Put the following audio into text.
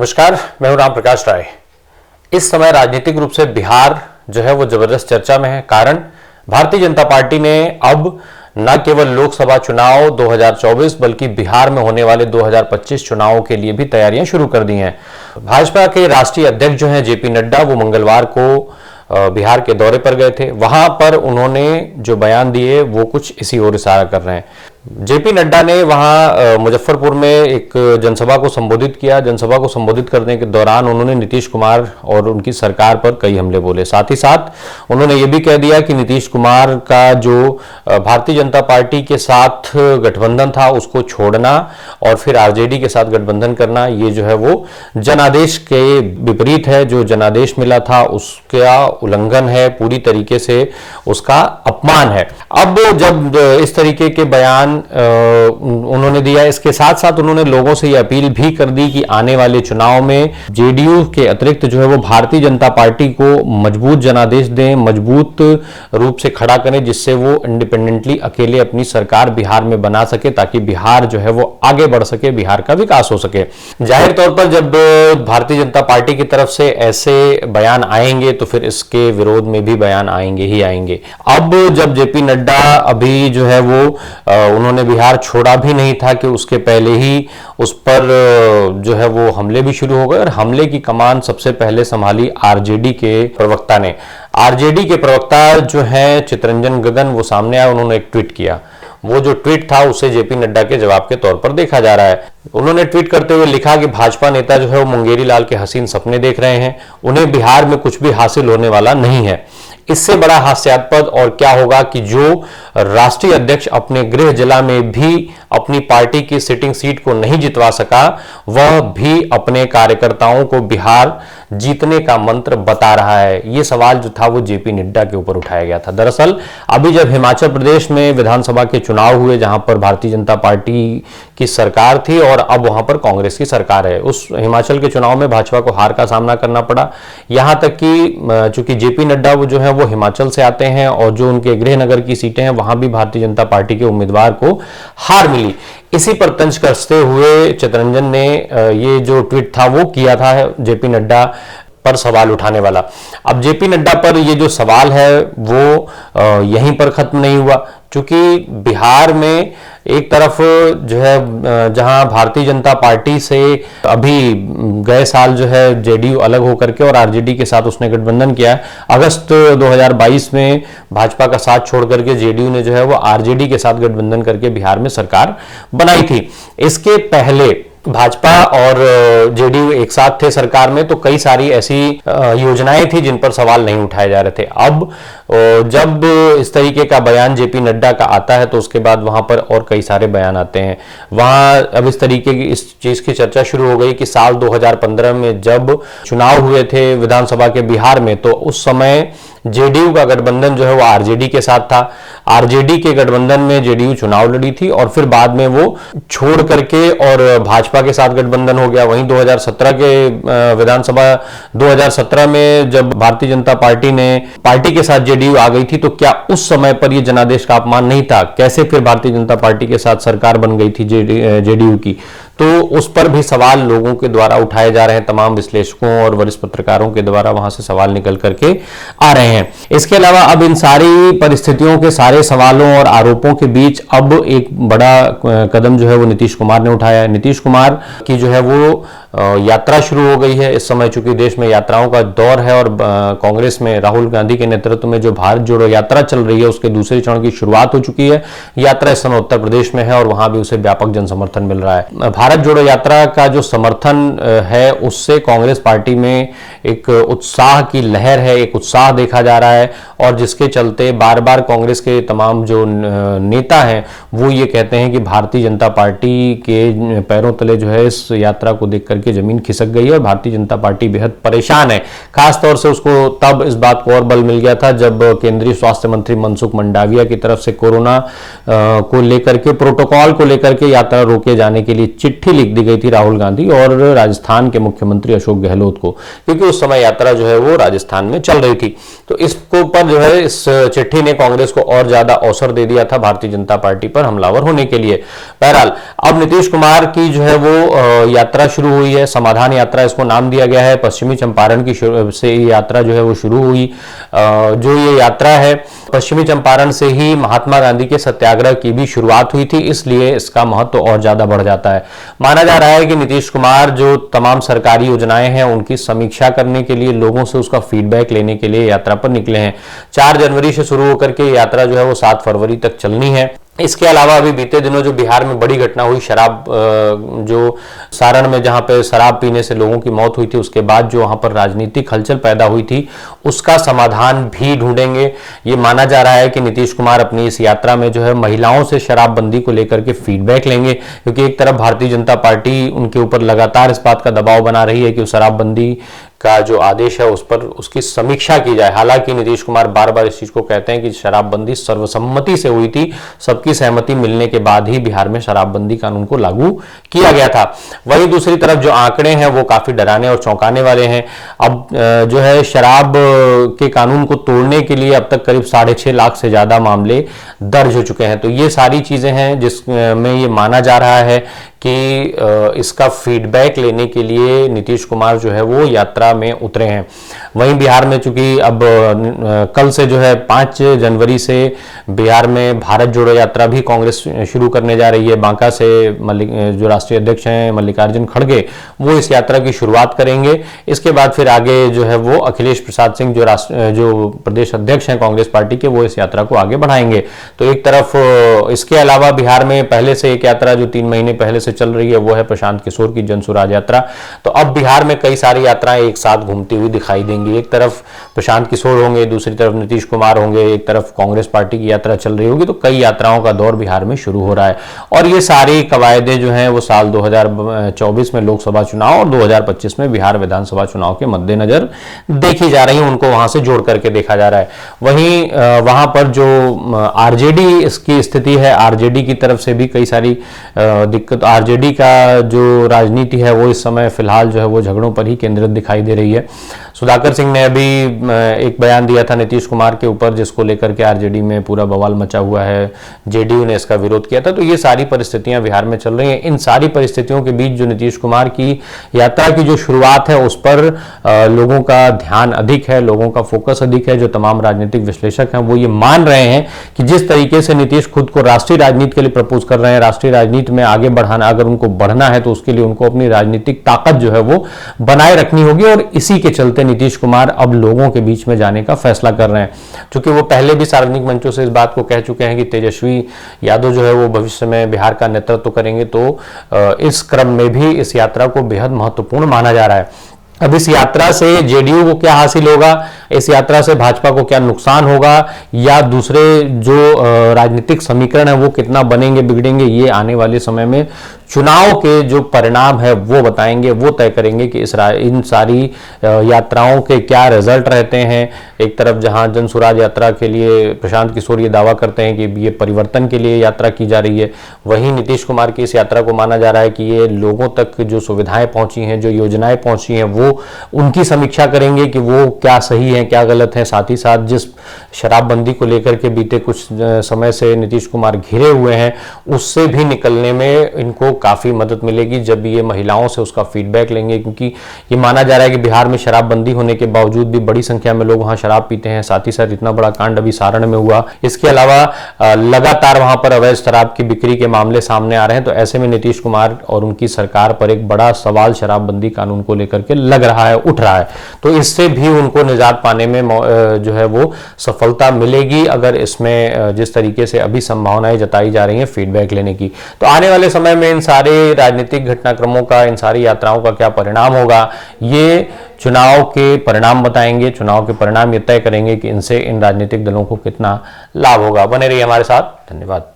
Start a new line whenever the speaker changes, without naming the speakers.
नमस्कार, मैं हूं राम प्रकाश राय। इस समय राजनीतिक रूप से बिहार जो है वो जबरदस्त चर्चा में है। कारण भारतीय जनता पार्टी ने अब न केवल लोकसभा चुनाव 2024 बल्कि बिहार में होने वाले 2025 चुनावों के लिए भी तैयारियां शुरू कर दी हैं। भाजपा के राष्ट्रीय अध्यक्ष जो हैं जेपी नड्डा, वो मंगलवार को बिहार के दौरे पर गए थे। वहां पर उन्होंने जो बयान दिए वो कुछ इसी ओर इशारा कर रहे हैं। जेपी नड्डा ने वहां मुजफ्फरपुर में एक जनसभा को संबोधित किया। जनसभा को संबोधित करने के दौरान उन्होंने नीतीश कुमार और उनकी सरकार पर कई हमले बोले। साथ ही साथ उन्होंने ये भी कह दिया कि नीतीश कुमार का जो भारतीय जनता पार्टी के साथ गठबंधन था उसको छोड़ना और फिर आरजेडी के साथ गठबंधन करना, ये जो है वो जनादेश के विपरीत है। जो जनादेश मिला था उसका उल्लंघन है, पूरी तरीके से उसका अपमान है। अब जब इस तरीके के बयान उन्होंने दिया, इसके साथ साथ उन्होंने लोगों से यह अपील भी कर दी कि आने वाले चुनाव में जेडीयू के अतिरिक्त जो है वो भारतीय जनता पार्टी को मजबूत जनादेश दें, मजबूत रूप से खड़ा करें, जिससे वो इंडिपेंडेंटली अकेले अपनी सरकार बिहार में बना सके, ताकि बिहार जो है वो आगे बढ़ सके, बिहार का विकास हो सके। जाहिर तौर पर जब भारतीय जनता पार्टी की तरफ से ऐसे बयान आएंगे तो फिर इसके विरोध में भी बयान आएंगे ही आएंगे। अब जब जेपी नड्डा अभी जो है वो उन्होंने बिहार छोड़ा भी नहीं था कि उसके पहले ही उस पर जो है वो हमले भी शुरू हो गए, और हमले की कमान सबसे पहले संभाली आरजेडी के प्रवक्ता ने। आरजेडी के प्रवक्ता जो है चितरंजन गगन, वो सामने आए, उन्होंने एक ट्वीट किया। वो जो ट्वीट था उसे जेपी नड्डा के जवाब के तौर पर देखा जा रहा है। उन्होंने ट्वीट करते हुए लिखा कि भाजपा नेता जो है वो मुंगेरी लाल के हसीन सपने देख रहे हैं, उन्हें बिहार में कुछ भी हासिल होने वाला नहीं है। इससे बड़ा हास्यास्पद और क्या होगा कि जो राष्ट्रीय अध्यक्ष अपने गृह जिला में भी अपनी पार्टी की सिटिंग सीट को नहीं जितवा सका, वह भी अपने कार्यकर्ताओं को बिहार जीतने का मंत्र बता रहा है। यह सवाल जो था वो जेपी नड्डा के ऊपर उठाया गया था। दरअसल अभी जब हिमाचल प्रदेश में विधानसभा के चुनाव हुए, जहां पर भारतीय जनता पार्टी की सरकार थी और अब वहां पर कांग्रेस की सरकार है, उस हिमाचल के चुनाव में भाजपा को हार का सामना करना पड़ा। यहां तक कि चूंकि जेपी नड्डा वो जो है वो हिमाचल से आते हैं और जो उनके गृह नगर की सीटें हैं वहां भी भारतीय जनता पार्टी के उम्मीदवार को हार मिली। इसी पर तंज कसते हुए चितरंजन ने ये जो ट्वीट था वो किया था जेपी नड्डा पर सवाल उठाने वाला। अब जेपी नड्डा पर ये जो सवाल है वो यहीं पर खत्म नहीं हुआ, क्योंकि बिहार में एक तरफ जो है जहां भारतीय जनता पार्टी से अभी गए साल जो है जेडीयू अलग होकर के और आरजेडी के साथ उसने गठबंधन किया है। अगस्त 2022 में भाजपा का साथ छोड़ करके जेडीयू ने जो है वो आरजेडी के साथ गठबंधन करके बिहार में सरकार बनाई थी। इसके पहले भाजपा और जेडीयू एक साथ थे सरकार में, तो कई सारी ऐसी योजनाएं थी जिन पर सवाल नहीं उठाए जा रहे थे। अब जब इस तरीके का बयान जेपी नड्डा का आता है तो उसके बाद वहां पर और कई सारे बयान आते हैं। वहां अब इस तरीके की इस चीज की चर्चा शुरू हो गई कि साल 2015 में जब चुनाव हुए थे विधानसभा के बिहार में, तो उस समय जेडीयू का गठबंधन जो है वो आरजेडी के साथ था। आरजेडी के गठबंधन में जेडीयू चुनाव लड़ी थी और फिर बाद में वो छोड़ करके और भाजपा के साथ गठबंधन हो गया। वहीं 2017 के विधानसभा 2017 में जब भारतीय जनता पार्टी के साथ जेडीयू आ गई थी, तो क्या उस समय पर ये जनादेश का अपमान नहीं था? कैसे फिर भारतीय जनता पार्टी के साथ सरकार बन गई थी जेडीयू की? तो उस पर भी सवाल लोगों के द्वारा उठाए जा रहे हैं, तमाम विश्लेषकों और वरिष्ठ पत्रकारों के द्वारा वहां से सवाल निकल करके आ रहे हैं। इसके अलावा अब इन सारी परिस्थितियों के सारे सवालों और आरोपों के बीच अब एक बड़ा कदम जो है वो नीतीश कुमार ने उठाया है। नीतीश कुमार की जो है वो यात्रा शुरू हो गई है। इस समय चूंकि देश में यात्राओं का दौर है और कांग्रेस में राहुल गांधी के नेतृत्व में जो भारत जोड़ो यात्रा चल रही है उसके दूसरे चरण की शुरुआत हो चुकी है। यात्रा इस समय उत्तर प्रदेश में है और वहां भी उसे व्यापक जन समर्थन मिल रहा है। भारत जोड़ो यात्रा का जो समर्थन है उससे कांग्रेस पार्टी में एक उत्साह की लहर है, एक उत्साह देखा जा रहा है, और जिसके चलते बार बार कांग्रेस के तमाम जो नेता हैं वो ये कहते हैं कि भारतीय जनता पार्टी के पैरों तले जो है इस यात्रा को देख करके जमीन खिसक गई है और भारतीय जनता पार्टी बेहद परेशान है। खासतौर से उसको तब इस बात को और बल मिल गया था जब केंद्रीय स्वास्थ्य मंत्री मनसुख मंडाविया की तरफ से कोरोना को लेकर के, प्रोटोकॉल को लेकर के यात्रा रोके जाने के लिए चिट्ठी लिख दी गई थी राहुल गांधी और राजस्थान के मुख्यमंत्री अशोक गहलोत को, क्योंकि उस समय यात्रा जो है वो राजस्थान में चल रही थी। तो इसको पर जो है इस चिट्ठी ने कांग्रेस को और ज्यादा अवसर दे दिया था भारतीय जनता पार्टी पर हमलावर होने के लिए। बहरहाल अब नीतीश कुमार की जो है वो यात्रा शुरू हुई है, समाधान यात्रा इसको नाम दिया गया है। पश्चिमी चंपारण की से ये यात्रा जो है वो शुरू हुई। जो ये यात्रा है पश्चिमी चंपारण से ही महात्मा गांधी के सत्याग्रह की भी शुरुआत हुई थी, इसलिए इसका महत्व और ज्यादा बढ़ जाता है। माना जा रहा है कि नीतीश कुमार जो तमाम सरकारी योजनाएं हैं उनकी समीक्षा करने के लिए, लोगों से उसका फीडबैक लेने के लिए यात्रा पर निकले हैं। 4 जनवरी से शुरू होकर के यात्रा जो है वो 7 फरवरी तक चलनी है। इसके अलावा अभी बीते दिनों जो बिहार में बड़ी घटना हुई, शराब जो सारण में जहां पे शराब पीने से लोगों की मौत हुई थी, उसके बाद जो वहां पर राजनीतिक हलचल पैदा हुई थी, उसका समाधान भी ढूंढेंगे। ये माना जा रहा है कि नीतीश कुमार अपनी इस यात्रा में जो है महिलाओं से शराबबंदी को लेकर के फीडबैक लेंगे, क्योंकि एक तरफ भारतीय जनता पार्टी उनके ऊपर लगातार इस बात का दबाव बना रही है कि शराबबंदी का जो आदेश है उस पर उसकी समीक्षा की जाए। हालांकि नीतीश कुमार बार बार इस चीज को कहते हैं कि शराबबंदी सर्वसम्मति से हुई थी, सबकी सहमति मिलने के बाद ही बिहार में शराबबंदी कानून को लागू किया गया था। वहीं दूसरी तरफ जो आंकड़े हैं वो काफी डराने और चौंकाने वाले हैं। अब जो है शराब के कानून को तोड़ने के लिए अब तक करीब 6.5 लाख से ज्यादा मामले दर्ज हो चुके हैं। तो ये सारी चीजें हैं जिसमें ये माना जा रहा है कि इसका फीडबैक लेने के लिए नीतीश कुमार जो है वो यात्रा में उतरे हैं। वहीं बिहार में चूंकि अब कल से जो है 5 जनवरी से बिहार में भारत जोड़ो यात्रा भी कांग्रेस शुरू करने जा रही है। बांका से जो राष्ट्रीय अध्यक्ष हैं मल्लिकार्जुन खड़गे, वो इस यात्रा की शुरुआत करेंगे। इसके बाद फिर आगे जो है वो अखिलेश प्रसाद सिंह जो प्रदेश अध्यक्ष हैं कांग्रेस पार्टी के, वो इस यात्रा को आगे बढ़ाएंगे। तो एक तरफ इसके अलावा बिहार में पहले से एक यात्रा जो 3 महीने पहले से चल रही है वो है प्रशांत किशोर की जनसुराज यात्रा। तो अब बिहार में कई सारी यात्राएं एक साथ घूमती हुई दिखाई देंगी। एक तरफ प्रशांत किशोर होंगे, दूसरी तरफ नीतीश कुमार होंगे, एक तरफ कांग्रेस पार्टी की यात्रा चल रही होगी। तो कई यात्राओं का दौर बिहार में शुरू हो रहा है और ये सारी कवायदे जो हैं वो साल 2024 में लोकसभा चुनाव और 2025 में बिहार विधानसभा चुनाव के मद्देनजर देखी जा रही है, उनको वहां से जोड़ करके देखा जा रहा है। वहीं वहां पर जो आरजेडी इसकी स्थिति है, आरजेडी की तरफ से भी कई सारी दिक्कत, आरजेडी का जो राजनीति है वो इस समय फिलहाल जो है वो झगड़ों पर ही केंद्रित दिखाई दे रही है। सुधाकर सिंह ने अभी एक बयान दिया था नीतीश कुमार के ऊपर, जिसको लेकर के आरजेडी में पूरा बवाल मचा हुआ है, जेडीयू ने इसका विरोध किया था। तो ये सारी परिस्थितियां बिहार में चल रही हैं। इन सारी परिस्थितियों के बीच जो नीतीश कुमार की यात्रा की जो शुरुआत है उस पर लोगों का ध्यान अधिक है, लोगों का फोकस अधिक है। जो तमाम राजनीतिक विश्लेषक हैं वो ये मान रहे हैं कि जिस तरीके से नीतीश खुद को राष्ट्रीय राजनीति के लिए प्रपोज कर रहे हैं, राष्ट्रीय राजनीति में आगे बढ़ाना, अगर उनको बढ़ना है तो उसके लिए उनको अपनी राजनीतिक ताकत जो है वो बनाए रखनी होगी। और इसी के चलते नीतीश कुमार अब लोगों के बीच में जाने का फैसला कर रहे हैं, क्योंकि वो पहले भी सार्वजनिक मंचों से इस बात को कह चुके हैं कि तेजस्वी यादव जो है वो भविष्य में बिहार का नेतृत्व करेंगे। तो इस क्रम में भी इस यात्रा को बेहद महत्वपूर्ण माना जा रहा है। अब इस यात्रा से जेडीयू को क्या हासिल होगा, इस यात्रा से भाजपा को क्या नुकसान होगा, या दूसरे जो राजनीतिक समीकरण है वो कितना बनेंगे बिगड़ेंगे, ये आने वाले समय में चुनाव के जो परिणाम है वो बताएंगे, वो तय करेंगे कि इन सारी यात्राओं के क्या रिजल्ट रहते हैं। एक तरफ जहां जनसुराज यात्रा के लिए प्रशांत किशोर ये दावा करते हैं कि ये परिवर्तन के लिए यात्रा की जा रही है, वहीं नीतीश कुमार की इस यात्रा को माना जा रहा है कि ये लोगों तक जो सुविधाएं पहुंची हैं, जो योजनाएं पहुंची हैं, वो उनकी समीक्षा करेंगे कि वो क्या सही है क्या गलत है। साथ ही साथ जिस शराबबंदी को लेकर के बीते कुछ समय से नीतीश कुमार घिरे हुए हैं, उससे भी निकलने में इनको काफी मदद मिलेगी जब ये महिलाओं से उसका फीडबैक लेंगे, क्योंकि ये माना जा रहा है कि बिहार में शराबबंदी होने के बावजूद भी बड़ी संख्या में लोग वहां शराब पीते हैं। साथ ही साथ इतना बड़ा कांड अभी सारण में हुआ, इसके अलावा लगातार वहां पर अवैध शराब की बिक्री के मामले सामने आ रहे हैं। तो ऐसे में नीतीश कुमार और उनकी सरकार पर एक बड़ा सवाल शराबबंदी कानून को लेकर के लग रहा है, उठ रहा है। तो इससे भी उनको निजात पाने में जो है वो सफलता मिलेगी, अगर इसमें जिस तरीके से अभी संभावनाएं जताई जा रही हैं फीडबैक लेने की। तो आने वाले समय में इन सारे राजनीतिक घटनाक्रमों का, इन सारी यात्राओं का क्या परिणाम होगा, ये चुनाव के परिणाम बताएंगे। चुनाव के परिणाम ये तय करेंगे कि इनसे इन राजनीतिक दलों को कितना लाभ होगा। बने रहिए हमारे साथ, धन्यवाद।